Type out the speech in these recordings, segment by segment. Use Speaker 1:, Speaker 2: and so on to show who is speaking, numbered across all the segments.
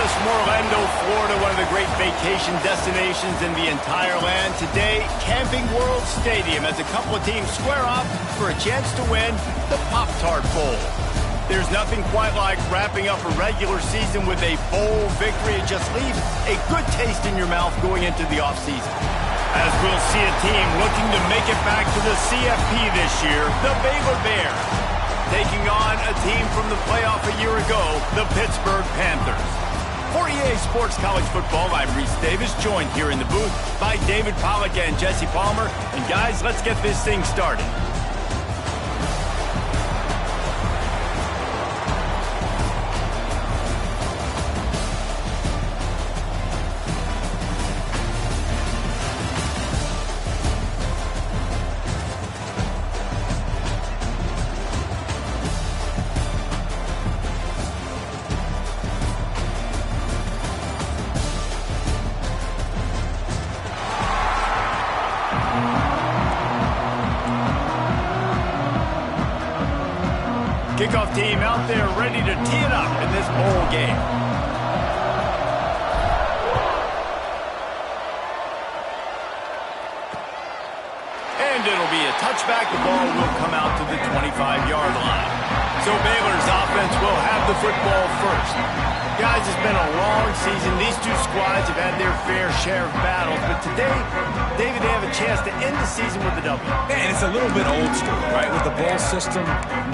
Speaker 1: fabulous Orlando, Florida, one of the great vacation destinations in the entire land. Today, Camping World Stadium as a couple of teams square off for a chance to win the PopTarts Bowl. There's nothing quite like wrapping up a regular season with a bowl victory. It just leaves a good taste in your mouth going into the offseason. As we'll see a team looking to make it back to the CFP this year, the Baylor Bears, taking on a team from the playoff a year ago, the Pittsburgh Panthers. For EA Sports College Football, I'm Reese Davis, joined here in the booth by David Pollack and Jesse Palmer. And guys, let's get this thing started. Kickoff team out there ready to tee it up in this bowl game. And it'll be a touchback. The ball will come out to the 25-yard line. So Baylor's offense will have the football first. Guys, it's been a long season. These two squads have had their fair share of battles. But today, David, they have a chance to end the season with a W.
Speaker 2: And it's a little bit old school, right? With the bowl system,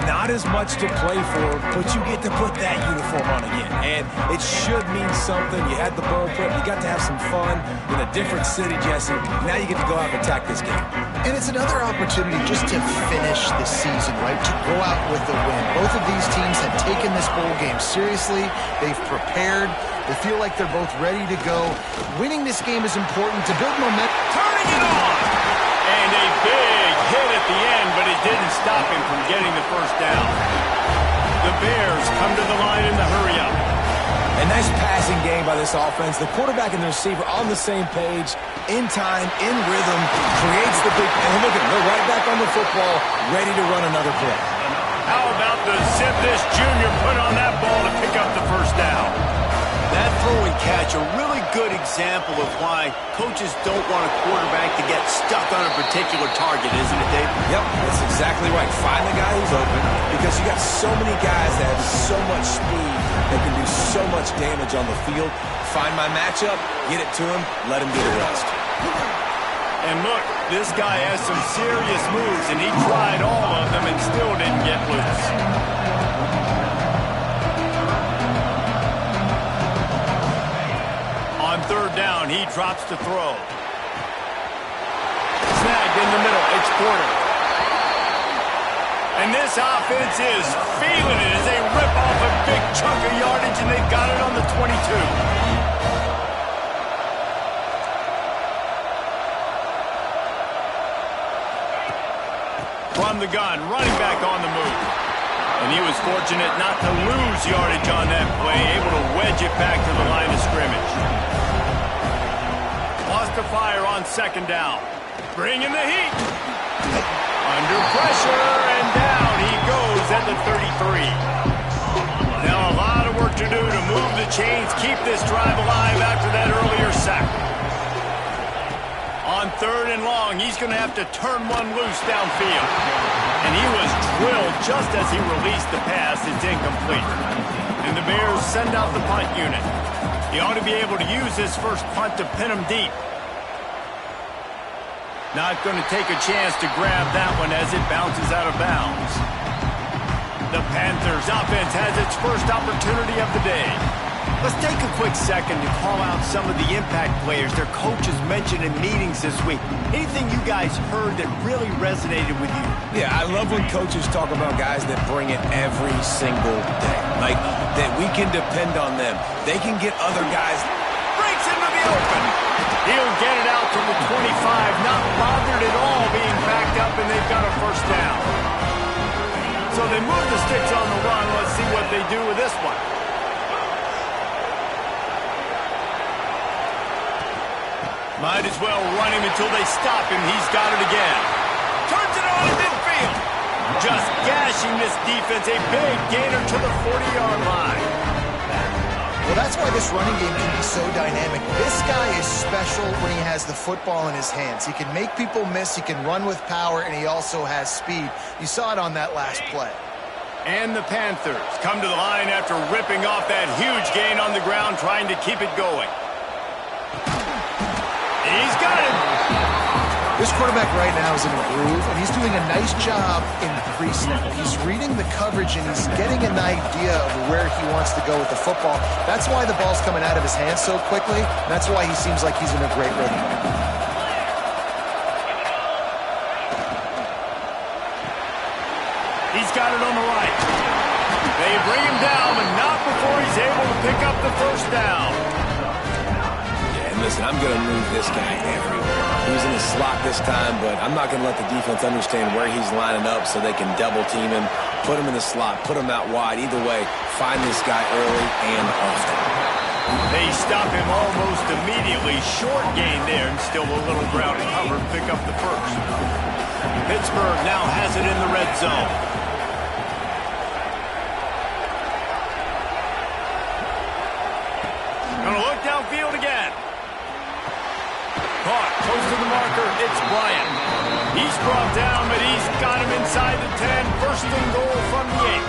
Speaker 2: not as much to play for, but you get to put that uniform on again. And it should mean something. You had the bowl prep. You got to have some fun in a different city, Jesse. Now you get to go out and attack this game.
Speaker 3: And it's another opportunity just to finish the season, right? To go out with a win. Both of these teams have taken this bowl game seriously. They've prepared. They feel like they're both ready to go. Winning this game is important to build momentum.
Speaker 1: Turning it on! And a big hit at the end, but it didn't stop him from getting the first down. The Bears come to the line in the hurry-up.
Speaker 2: A nice passing game by this offense. The quarterback and the receiver on the same page, in time, in rhythm, creates the big... And look at them, they're right back on the football, ready to run another play.
Speaker 1: How about the zip this junior put on that ball to pick up the first down? That throw and catch, a really good example of why coaches don't want a quarterback to get stuck on a particular target, isn't it, Dave?
Speaker 2: Yep, that's exactly right. Find the guy who's open, because you got so many guys that have so much speed that can do so much damage on the field. Find my matchup, get it to him, let him do the rest.
Speaker 1: And look, this guy has some serious moves, and he tried all of them and still didn't get loose. On third down, he drops to throw. Snagged in the middle, it's Porter. And this offense is feeling it as they rip off a big chunk of yardage, and they've got it on the 22. From the gun, running back on the move. And he was fortunate not to lose yardage on that play, able to wedge it back to the line of scrimmage. Lost to fire on second down. Bringing the heat. Under pressure, and down he goes at the 33. Now a lot of work to do to move the chains, keep this drive alive after that earlier sack. On third and long, he's going to have to turn one loose downfield. And he was drilled just as he released the pass. It's incomplete. And the Bears send out the punt unit. He ought to be able to use his first punt to pin him deep. Not going to take a chance to grab that one as it bounces out of bounds. The Panthers offense has its first opportunity of the day. Let's take a quick second to call out some of the impact players their coaches mentioned in meetings this week. Anything you guys heard that really resonated with you?
Speaker 2: Yeah, I love when coaches talk about guys that bring it every single day. Like, that we can depend on them. They can get other guys.
Speaker 1: Breaks into the open. He'll get it out to the 25, not bothered at all being backed up, and they've got a first down. So they move the sticks on the run. Let's see what they do with this one. Might as well run him until they stop him. He's got it again. Turns it on in midfield. Just gashing this defense. A big gainer to the 40-yard line.
Speaker 3: Well, that's why this running game can be so dynamic. This guy is special when he has the football in his hands. He can make people miss, he can run with power, and he also has speed. You saw it on that last play.
Speaker 1: And the Panthers come to the line after ripping off that huge gain on the ground, trying to keep it going. He's got it.
Speaker 3: This quarterback right now is in a groove, and he's doing a nice job in pre-snap. He's reading the coverage, and he's getting an idea of where he wants to go with the football. That's why the ball's coming out of his hands so quickly. And that's why he seems like he's in a great rhythm.
Speaker 1: He's got it on the right. They bring him down, but not before he's able to pick up the first down.
Speaker 2: Yeah, and listen, I'm going to move this guy everywhere. He was in the slot this time, but I'm not going to let the defense understand where he's lining up so they can double team him, put him in the slot, put him out wide. Either way, find this guy early and often.
Speaker 1: They stop him almost immediately. Short gain there, and still a little ground to cover to pick up the first. Pittsburgh now has it in the red zone. Gonna look downfield again. Caught close to the marker. It's Bryant. He's brought down, but he's got him inside the 10. First and goal from the 8.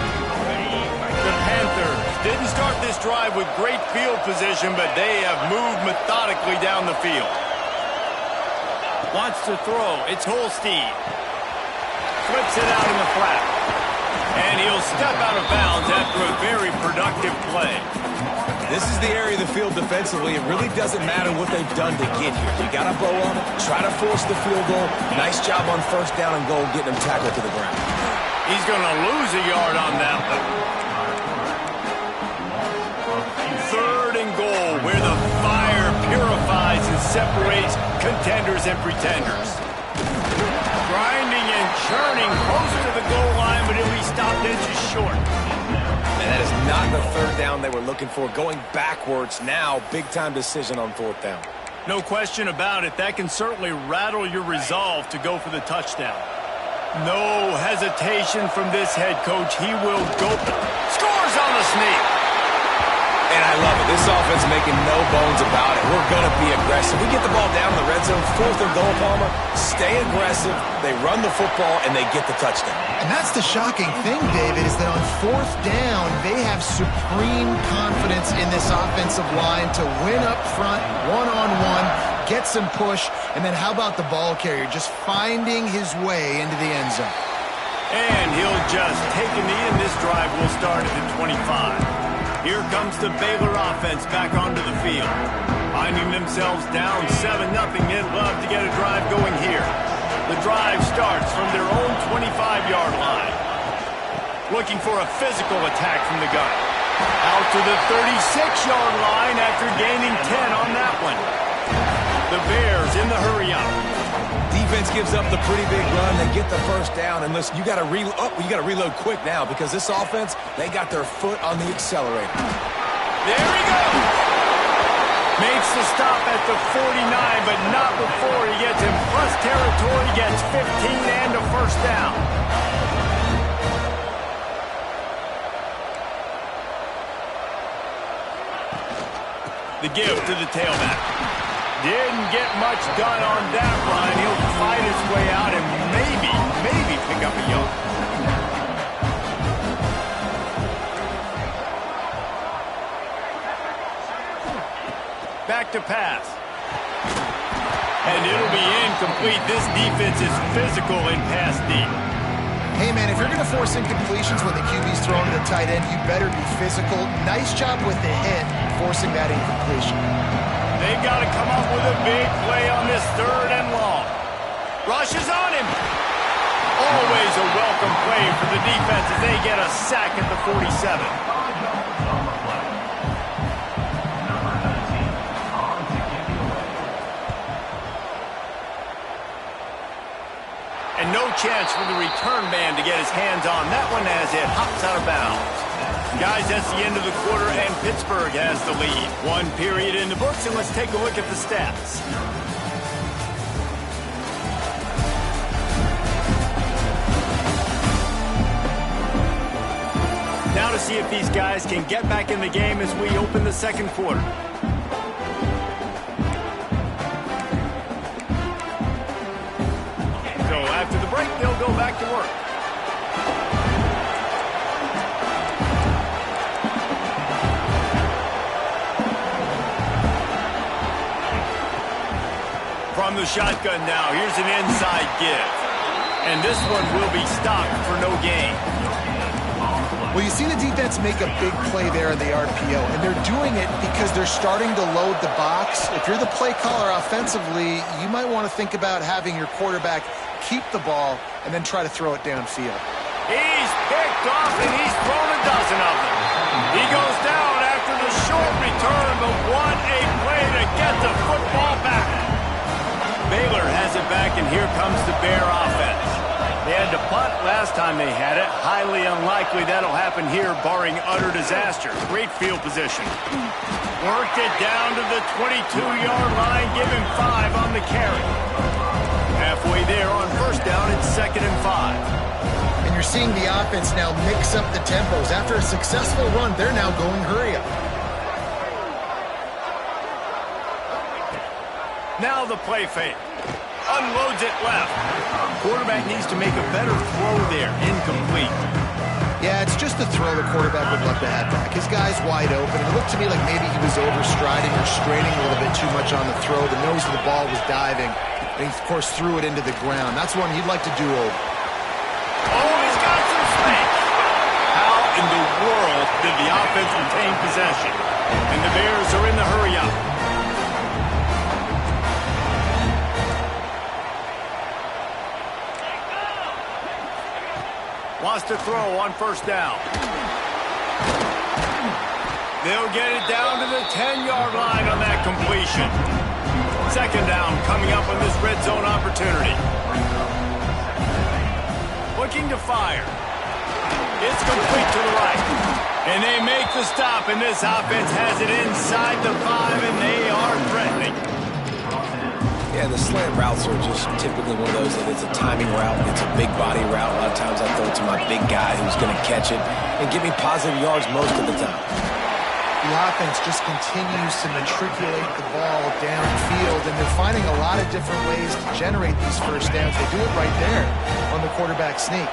Speaker 1: The Panthers didn't start this drive with great field position, but they have moved methodically down the field. Wants to throw. It's Holstein. Flips it out in the flat. And he'll step out of bounds after a very productive play.
Speaker 2: This is the area of the field defensively. It really doesn't matter what they've done to get here. You got to blow on it, try to force the field goal. Nice job on first down and goal, getting him tackled to the ground.
Speaker 1: He's going to lose a yard on that one. Third and goal, where the fire purifies and separates contenders and pretenders. Grinding and churning close to the goal line, but he'll be stopped inches short.
Speaker 2: And that is not the third down they were looking for. Going backwards now, big-time decision on fourth down.
Speaker 1: No question about it. That can certainly rattle your resolve to go for the touchdown. No hesitation from this head coach. He will go. Scores on the sneak.
Speaker 2: And I love it. This offense making no bones about it. We're going to be aggressive. We get the ball down in the red zone, fourth and goal, Palmer. Stay aggressive. They run the football, and they get the touchdown.
Speaker 3: And that's the shocking thing, David, is that on fourth down, they have supreme confidence in this offensive line to win up front, one-on-one, get some push, and then how about the ball carrier just finding his way into the end zone?
Speaker 1: And he'll just take a knee, and this drive will start at the 25. Here comes the Baylor offense back onto the field. Finding themselves down 7-0, they'd love to get a drive going here. The drive starts from their own 25-yard line. Looking for a physical attack from the gun. Out to the 36-yard line after gaining 10 on that one. The Bears in the hurry-up.
Speaker 2: Defense gives up the pretty big run. They get the first down. And listen, you got to reload quick now because this offense, they got their foot on the accelerator.
Speaker 1: There he goes. Makes the stop at the 49, but not before he gets in plus territory, gets 15 and a first down. The give to the tailback. Didn't get much done on that run. He'll fight his way out and maybe pick up a yard. Back to pass. And it'll be incomplete. This defense is physical in pass deep.
Speaker 3: Hey, man, if you're going to force incompletions when the QB's throwing to the tight end, you better be physical. Nice job with the hit, forcing that incompletion.
Speaker 1: They've got to come up with a big play on this third and long. Rushes on him. Always a welcome play for the defense as they get a sack at the 47. And no chance for the return man to get his hands on that one as it hops out of bounds. Guys, that's the end of the quarter, and Pittsburgh has the lead. One period in the books, and let's take a look at the stats. Now Now to see if these guys can get back in the game as we open the second quarter. So after the break, they'll go back to work. From the shotgun now, here's an inside give. And this one will be stopped for no gain.
Speaker 3: Well, you see the defense make a big play there in the RPO, and they're doing it because they're starting to load the box. If you're the play caller offensively, you might want to think about having your quarterback keep the ball and then try to throw it downfield.
Speaker 1: He's picked off, and he's thrown a dozen of them. He goes down after the short return, but what a play to get the football back. Baylor has it back, and here comes the Bear offense. They had to punt last time they had it. Highly unlikely that'll happen here, barring utter disaster. Great field position. Worked it down to the 22-yard line. Give him 5 on the carry. Halfway there on first down, it's 2nd and 5.
Speaker 3: And you're seeing the offense now mix up the tempos. After a successful run, they're now going hurry up.
Speaker 1: Now the play fake. Unloads it left. Quarterback needs to make a better throw there. Incomplete.
Speaker 3: Yeah, it's just a throw the quarterback would love to have back. His guy's wide open. It looked to me like maybe he was overstriding or straining a little bit too much on the throw. The nose of the ball was diving. And he, of course, threw it into the ground. That's one he'd like to do over.
Speaker 1: Oh, he's got some space. How in the world did the offense retain possession? And the Bears are in the hurry-up. Wants to throw on first down. They'll get it down to the 10-yard line on that completion. 2nd down coming up on this red zone opportunity. Looking to fire. It's complete to the right. And they make the stop, and this offense has it inside the 5, and they are threatening.
Speaker 2: Yeah, the slant routes are just typically one of those that it's a timing route. It's a big body route. A lot of times I throw it to my big guy who's going to catch it and give me positive yards most of the time.
Speaker 3: The offense just continues to matriculate the ball downfield, and they're finding a lot of different ways to generate these first downs. They do it right there on the quarterback sneak.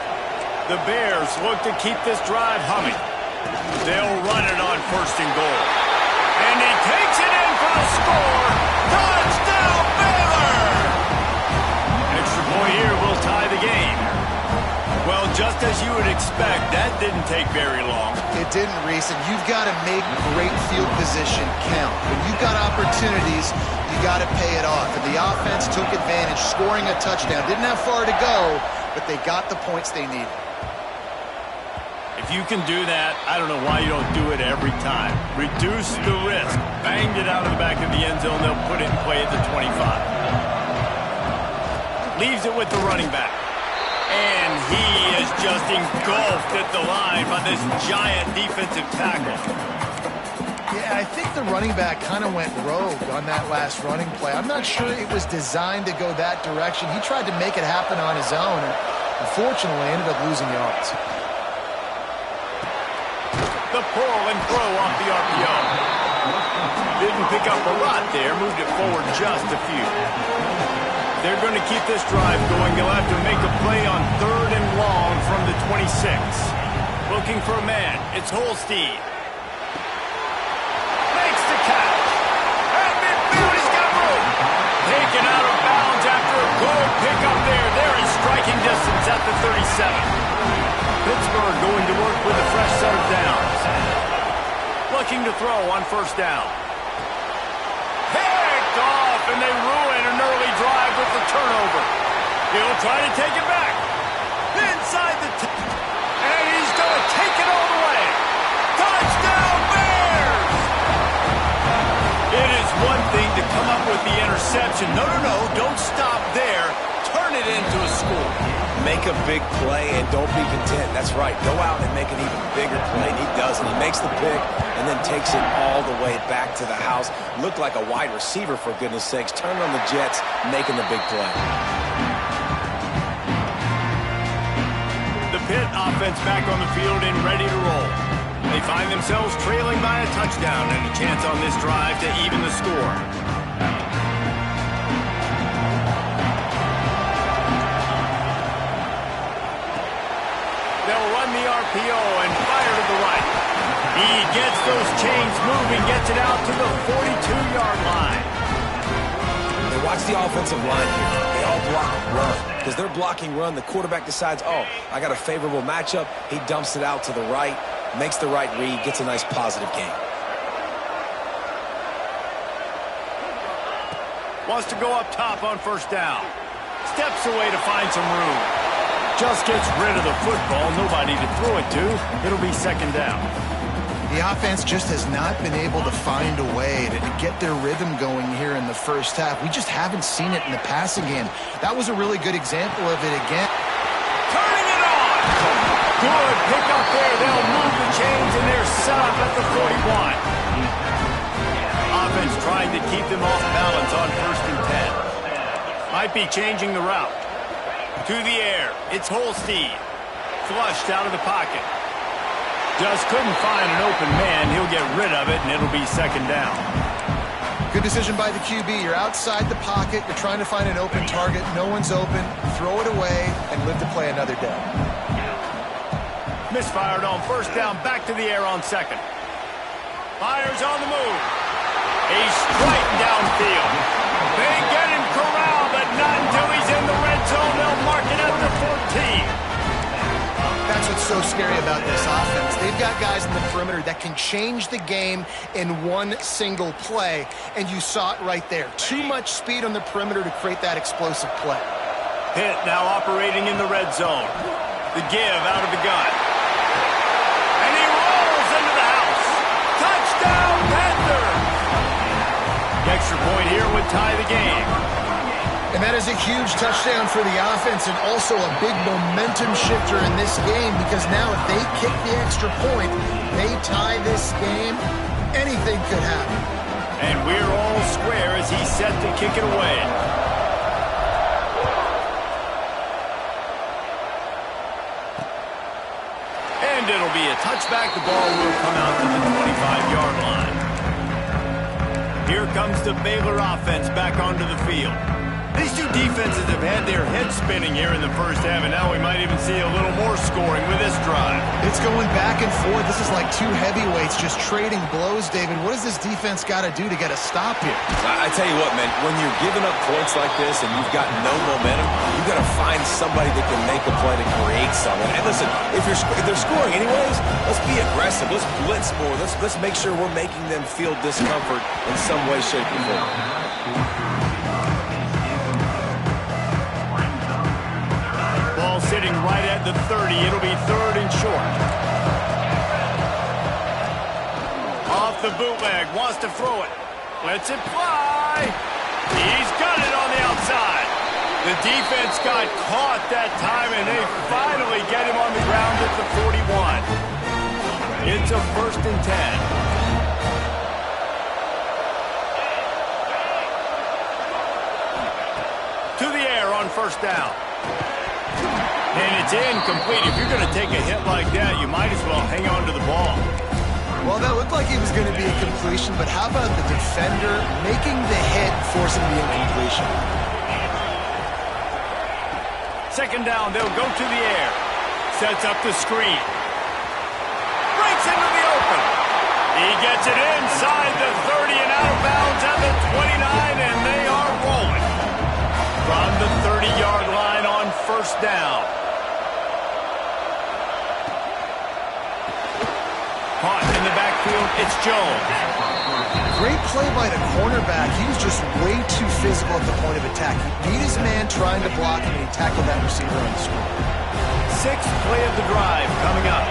Speaker 1: The Bears look to keep this drive humming. They'll run it on 1st and goal. And he takes it in for the score. Touchdown, Baylor! Extra point here will tie the game. Well, just as you would expect, that didn't take very long.
Speaker 3: It didn't, Reese, and you've got to make great field position count. When you've got opportunities, you got to pay it off. And the offense took advantage, scoring a touchdown. Didn't have far to go, but they got the points they needed.
Speaker 1: If you can do that, I don't know why you don't do it every time. Reduce the risk. Banged it out of the back of the end zone. They'll put it in play at the 25. Leaves it with the running back. And he is just engulfed at the line by this giant defensive tackle.
Speaker 3: Yeah, I think the running back kind of went rogue on that last running play. I'm not sure it was designed to go that direction. He tried to make it happen on his own, and unfortunately ended up losing yards.
Speaker 1: The pull and throw off the RPO. Didn't pick up a lot there. Moved it forward just a few. They're going to keep this drive going. They'll have to make a play on 3rd and long from the 26. Looking for a man. It's Holstein. Makes the catch. At midfield, he's got room. Taken out of bounds after a good pickup there. They're in striking distance at the 37. Pittsburgh going to work with a fresh set of downs. Looking to throw on first down. Picked off, and they ruin an early drive with the turnover. He'll try to take it back. Inside the and he's going to take it all the way. Touchdown, Bears! It is one thing to come up with the interception. No, don't stop there. Turn it into a score.
Speaker 2: Make a big play and don't be content. That's right. Go out and make an even bigger play. And he does, and he makes the pick and then takes it all the way back to the house. Looked like a wide receiver, for goodness sakes. Turning on the jets, making the big play.
Speaker 1: The Pitt offense back on the field and ready to roll. They find themselves trailing by a touchdown and a chance on this drive to even the score. They'll run the RPO and fire to the right. He gets those chains moving, gets it out to the 42-yard line.
Speaker 2: They watch the offensive line here. They all block run. Because they're blocking run, the quarterback decides, oh, I got a favorable matchup. He dumps it out to the right, makes the right read, gets a nice positive gain.
Speaker 1: Wants to go up top on first down. Steps away to find some room. Just gets rid of the football. Nobody to throw it to. It'll be second down.
Speaker 3: The offense just has not been able to find a way to get their rhythm going here in the first half. We just haven't seen it in the passing game. That was a really good example of it again.
Speaker 1: Turning it on! Good pick up there. They'll move the chains, and they're set up at the 41. Offense trying to keep them off balance on first and 10. Might be changing the route. To the air. It's Holstein. Flushed out of the pocket. Just couldn't find an open man. He'll get rid of it, and it'll be second down.
Speaker 3: Good decision by the QB. You're outside the pocket. You're trying to find an open target. No one's open. Throw it away and live to play another day.
Speaker 1: Misfired on first down. Back to the air on second. Fires on the move. He's striking downfield. They get him corralled, but not until he's in the red zone. They'll mark it at the 14.
Speaker 3: That's what's so scary about this offense. They've got guys in the perimeter that can change the game in one single play, and you saw it right there. Too much speed on the perimeter to create that explosive play.
Speaker 1: Pitt now operating in the red zone. The give out of the gun. And he rolls into the house. Touchdown, Panthers! The extra point here would tie the game.
Speaker 3: And that is a huge touchdown for the offense and also a big momentum shifter in this game because now if they kick the extra point, they tie this game, anything could happen.
Speaker 1: And we're all square as he's set to kick it away. And it'll be a touchback. The ball will come out to the 25-yard line. Here comes the Baylor offense back onto the field. These two defenses have had their heads spinning here in the first half, and now we might even see a little more scoring with this drive.
Speaker 3: It's going back and forth. This is like two heavyweights just trading blows, David. What does this defense got to do to get a stop here?
Speaker 2: I tell you what, man, when you're giving up points like this and you've got no momentum, you got to find somebody that can make a play to create something. And listen, if they're scoring anyways, let's be aggressive. Let's blitz more. Let's make sure we're making them feel discomfort in some way, shape, or form.
Speaker 1: Sitting right at the 30. It'll be third and short. Off the bootleg. Wants to throw it. Lets it fly. He's got it on the outside. The defense got caught that time, and they finally get him on the ground at the 41. It's a first and 10. To the air on first down. And it's incomplete. If you're going to take a hit like that, you might as well hang on to the ball.
Speaker 3: Well, that looked like it was going to be a completion, but how about the defender making the hit, forcing the incompletion?
Speaker 1: Second down, they'll go to the air. Sets up the screen. Breaks into the open. He gets it inside the 30 and out of bounds at the 29, and they are rolling. From the 30-yard line on first down. Caught in the backfield, it's Jones.
Speaker 3: Great play by the cornerback. He was just way too physical at the point of attack. He beat his man trying to block him, and he tackled that receiver on the screen.
Speaker 1: Sixth play of the drive coming up.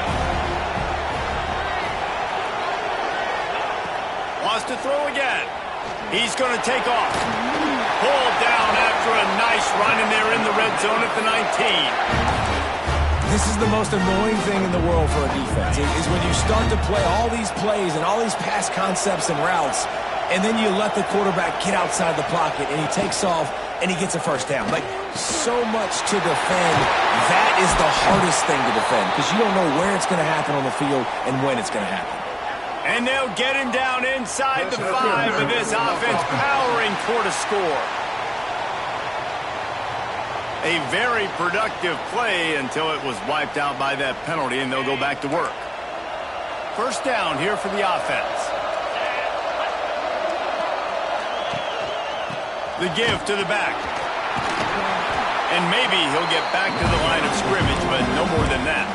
Speaker 1: Wants to throw again. He's going to take off. Pulled down after a nice run, and they're in the red zone at the 19.
Speaker 2: This is the most annoying thing in the world for a defense, is when you start to play all these plays and all these pass concepts and routes, and then you let the quarterback get outside the pocket, and he takes off and he gets a first down. Like, so much to defend. That is the hardest thing to defend because you don't know where it's going to happen on the field and when it's going to happen.
Speaker 1: And they'll get him down inside the 5 with this offense powering toward a score. A very productive play until it was wiped out by that penalty, and they'll go back to work. First down here for the offense. The give to the back. And maybe he'll get back to the line of scrimmage, but no more than that.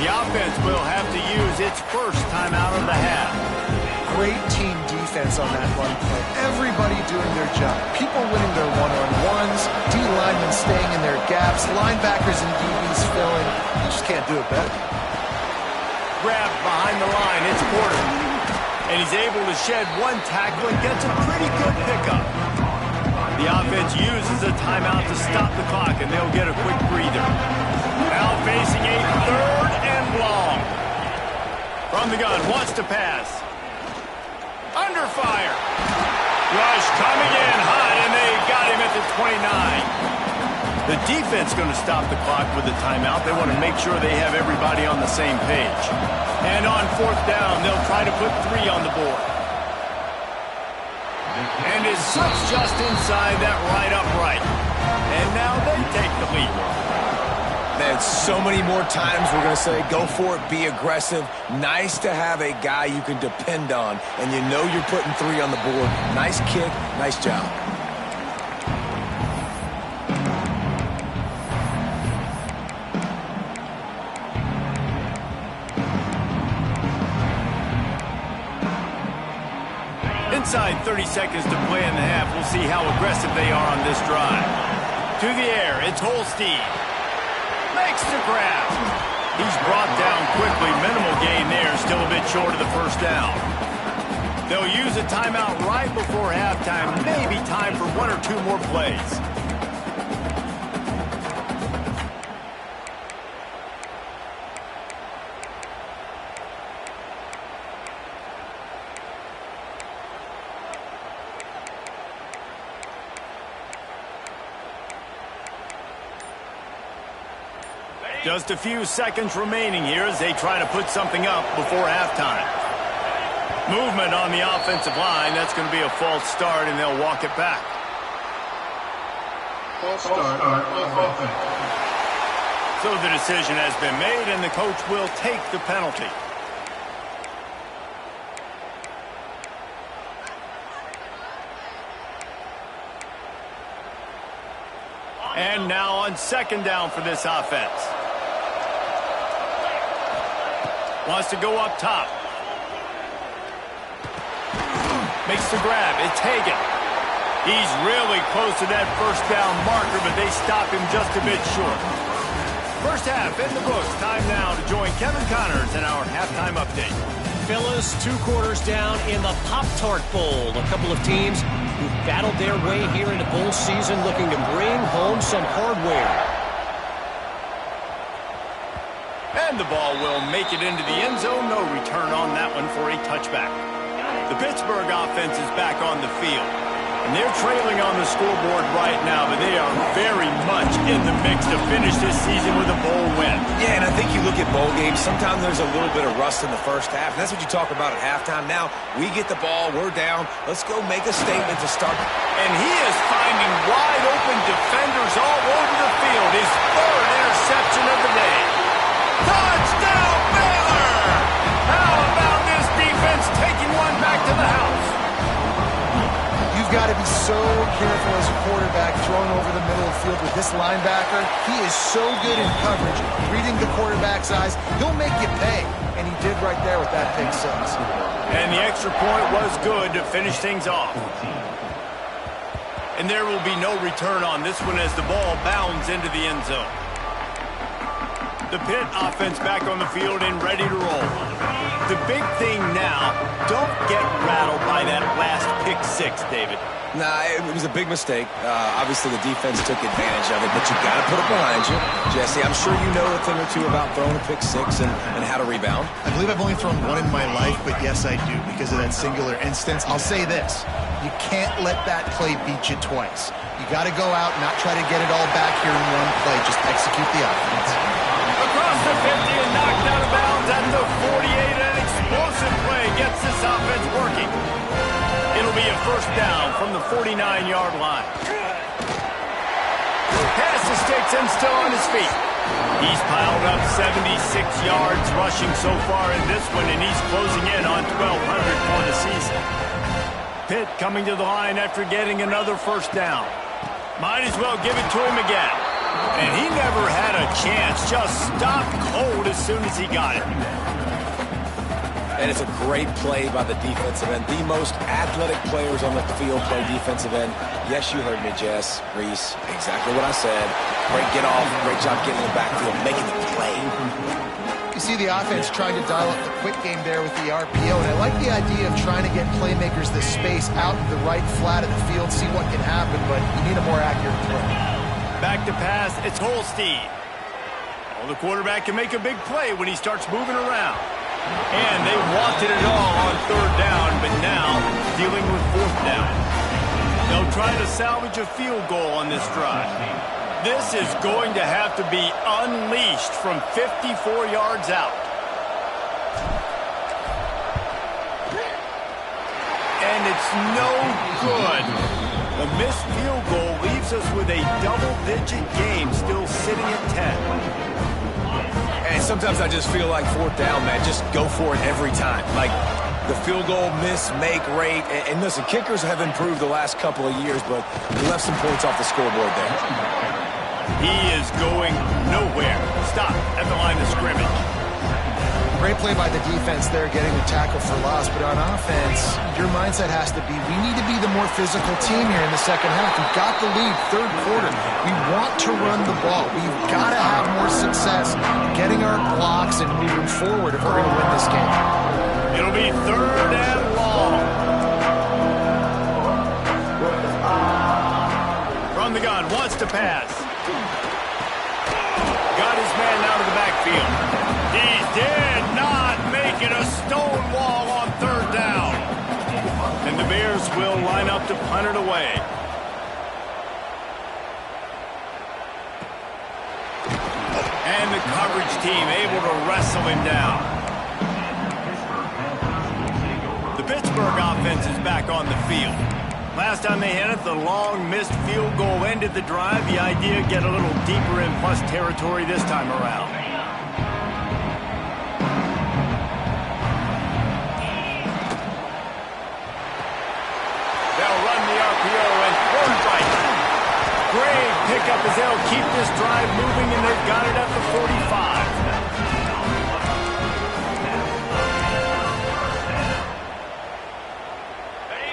Speaker 1: The offense will have to use its first timeout of the half.
Speaker 3: Great team defense on that run play. Everybody doing their job. People winning their one-on-ones, D linemen staying in their gaps, linebackers and DBs filling. You just can't do it better.
Speaker 1: Grabbed behind the line, it's Porter. And he's able to shed one tackle and gets a pretty good pickup. The offense uses a timeout to stop the clock, and they'll get a quick breather. Now facing a 3rd and long. From the gun, wants to pass. Under fire. Rush coming in hot, and they got him at the 29. The defense going to stop the clock with a timeout. They want to make sure they have everybody on the same page. And on 4th down, they'll try to put 3 on the board. And it slips just inside that right upright. And now they take the lead.
Speaker 2: Man, so many more times we're going to say, go for it, be aggressive. Nice to have a guy you can depend on, and you know you're putting 3 on the board. Nice kick, nice job.
Speaker 1: Inside 30 seconds to play in the half. We'll see how aggressive they are on this drive. To the air, it's Holstein. Makes the grab. He's brought down quickly. Minimal gain there. Still a bit short of the first down. They'll use a timeout right before halftime. Maybe time for 1 or 2 more plays. Just a few seconds remaining here as they try to put something up before halftime. Movement on the offensive line. That's going to be a false start, and they'll walk it back.
Speaker 4: False start on offense.
Speaker 1: So the decision has been made, and the coach will take the penalty. And now on 2nd down for this offense. Wants to go up top. Makes the grab. It's Hagan. He's really close to that first down marker, but they stop him just a bit short. First half in the books. Time now to join Kevin Connors in our halftime update.
Speaker 5: Phyllis, 2 quarters down in the PopTarts Bowl. A couple of teams who've battled their way here into bowl season looking to bring home some hardware.
Speaker 1: And the ball will make it into the end zone. No return on that one for a touchback. The Pittsburgh offense is back on the field. And they're trailing on the scoreboard right now, but they are very much in the mix to finish this season with a bowl win.
Speaker 2: Yeah, and I think you look at bowl games, sometimes there's a little bit of rust in the first half, and that's what you talk about at halftime. Now, we get the ball, we're down, let's go make a statement to start.
Speaker 1: And he is finding wide open defenders all over the field. His 3rd interception of the day. Touchdown, Baylor! How about this defense taking one back to the house?
Speaker 3: You've got to be so careful as a quarterback throwing over the middle of the field with this linebacker. He is so good in coverage, reading the quarterback's eyes. He'll make you pay, and he did right there with that pick 6.
Speaker 1: And the extra point was good to finish things off. And there will be no return on this one as the ball bounds into the end zone. The Pitt offense back on the field and ready to roll. The big thing now, don't get rattled by that last pick six, David.
Speaker 2: Nah, it was a big mistake. Obviously, the defense took advantage of it, but you got to put it behind you. Jesse, I'm sure you know a thing or two about throwing a pick six and how to rebound.
Speaker 3: I believe I've only thrown one in my life, but yes, I do because of that singular instance. I'll say this. You can't let that play beat you twice. You got to go out and not try to get it all back here in one play. Just execute the offense.
Speaker 1: Across the 50 and knocked out of bounds at the 48. An explosive play gets this offense working. It'll be a first down from the 49-yard line. Pass the sticks and still on his feet. He's piled up 76 yards rushing so far in this one, and he's closing in on 1,200 for the season. Pitt coming to the line after getting another first down. Might as well give it to him again. And he never had a chance. Just stopped cold as soon as he got it.
Speaker 2: And it's a great play by the defensive end. The most athletic players on the field play defensive end. Yes, you heard me, Jess, Reese. Exactly what I said. Great get off. Great job getting in the backfield, making the play.
Speaker 3: You see the offense trying to dial up the quick game there with the RPO, and I like the idea of trying to get playmakers this space out in the right flat of the field, see what can happen, but you need a more accurate throw.
Speaker 1: Back to pass, it's Holstein. Well, the quarterback can make a big play when he starts moving around. And they wanted it all on third down, but now dealing with fourth down. They'll try to salvage a field goal on this drive. This is going to have to be unleashed from 54 yards out. And it's no good. A missed field goal leaves us with a double-digit game still sitting at 10.
Speaker 2: And sometimes I just feel like fourth down, man, just go for it every time. Like the field goal miss-make rate. And listen, kickers have improved the last couple of years, but he left some points off the scoreboard there.
Speaker 1: He is going nowhere. Stop at the line of scrimmage.
Speaker 3: Great play by the defense there, getting the tackle for loss. But on offense, your mindset has to be, we need to be the more physical team here in the second half. We've got the lead, third quarter. We want to run the ball. We've got to have more success getting our blocks and moving forward if we're going to win this game.
Speaker 1: It'll be third and long. From the gun, wants to pass. Got his man out of the backfield. He did not make it a stone wall on third down. And the Bears will line up to punt it away. And the coverage team able to wrestle him down. The Pittsburgh offense is back on the field. Last time they had it, the long missed field goal ended the drive. The idea, get a little deeper in plus territory this time around. They'll run the RPO and throw it right. Great pickup as they'll keep this drive moving, and they've got it at the 45.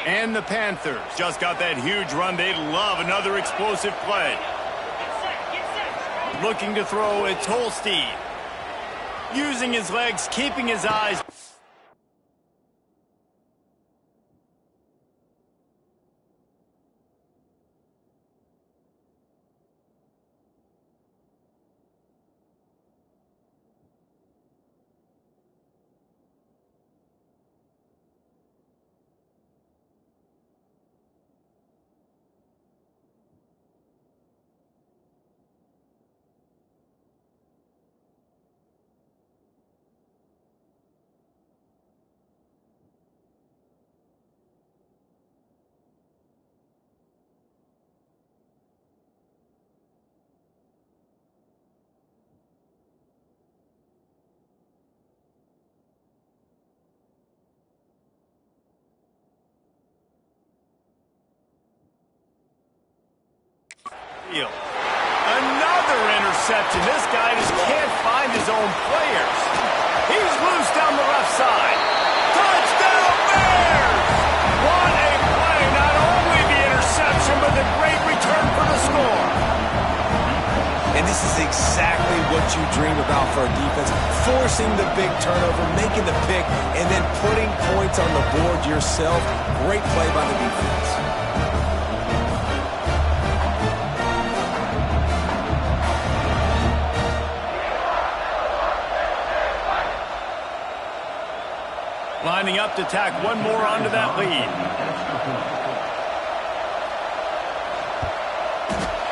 Speaker 1: And the Panthers just got that huge run. They love another explosive play. Looking to throw, it's Holstein. Using his legs, keeping his eyes. Another interception. This guy just can't find his own players. He's loose down the left side. Touchdown Bears! What a play. Not only the interception, but the great return for the score.
Speaker 2: And this is exactly what you you dream about for a defense. Forcing the big turnover, making the pick, and then putting points on the board yourself. Great play by the defense.
Speaker 1: Lining up to tack one more onto that lead.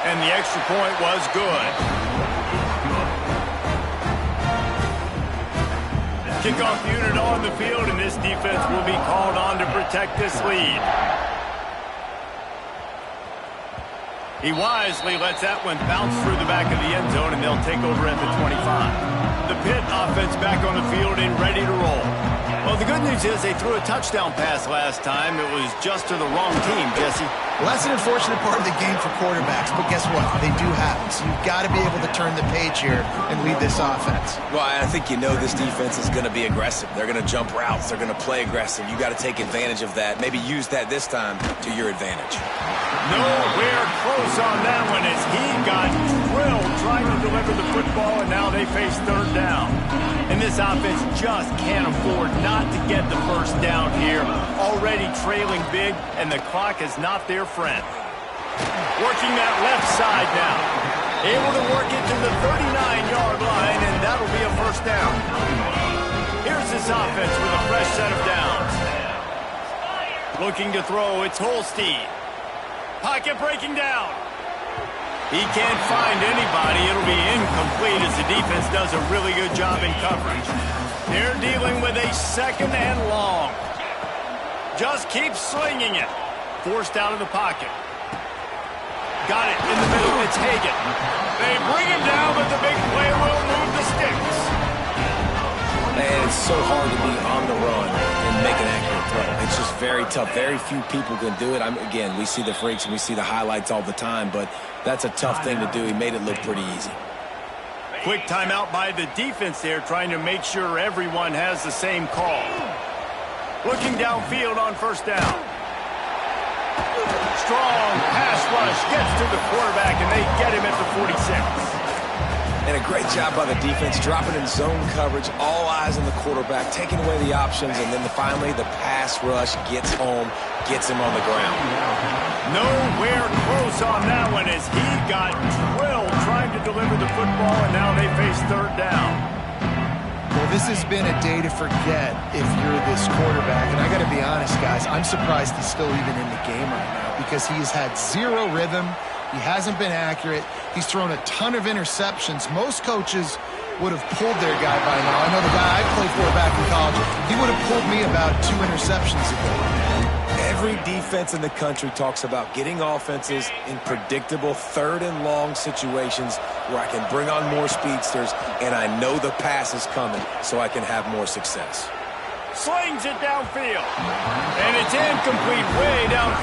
Speaker 1: And the extra point was good. Kickoff unit on the field, and this defense will be called on to protect this lead. He wisely lets that one bounce through the back of the end zone, and they'll take over at the 25. The Pitt offense back on the field and ready to roll. Well, the good news is they threw a touchdown pass last time. It was just to the wrong team, Jesse.
Speaker 3: Well, that's an unfortunate part of the game for quarterbacks, but guess what? They do happen. So you've got to be able to turn the page here and lead this offense.
Speaker 2: Well, I think you know this defense is going to be aggressive. They're going to jump routes. They're going to play aggressive. You got to take advantage of that. Maybe use that this time to your advantage.
Speaker 1: Nowhere close on that one as he got drilled trying to deliver the football, and now they face third down. And this offense just can't afford not to get the first down here. Already trailing big, and the clock is not their friend. Working that left side now. Able to work it to the 39-yard line, and that'll be a first down. Here's this offense with a fresh set of downs. Looking to throw, it's Holstein. Pocket breaking down. He can't find anybody. It'll be incomplete as the defense does a really good job in coverage. They're dealing with a second and long. Just keep slinging it. Forced out of the pocket. Got it in the middle. It's Hagan. They bring him down, but the big play will move the sticks.
Speaker 2: Man, it's so hard to be on the run and make an accurate throw. It's just very tough. Very few people can do it. Again, we see the freaks and we see the highlights all the time, but that's a tough thing to do. He made it look pretty easy.
Speaker 1: Quick timeout by the defense there, trying to make sure everyone has the same call. Looking downfield on first down. Strong pass rush gets to the quarterback, and they get him at the 46.
Speaker 2: And a great job by the defense, dropping in zone coverage, all eyes on the quarterback, taking away the options, and then finally the pass rush gets home, gets him on the ground.
Speaker 1: Nowhere close on that one as he got drilled trying to deliver the football, and now they face third down.
Speaker 3: Well, this has been a day to forget if you're this quarterback. And I got to be honest, guys, I'm surprised he's still even in the game right now because he has had zero rhythm. He hasn't been accurate. He's thrown a ton of interceptions. Most coaches would have pulled their guy by now. I know the guy I played for back in college, he would have pulled me about 2 interceptions ago.
Speaker 2: Every defense in the country talks about getting offenses in predictable third and long situations where I can bring on more speedsters and I know the pass is coming so I can have more success.
Speaker 1: Slings it downfield. And it's incomplete way downfield.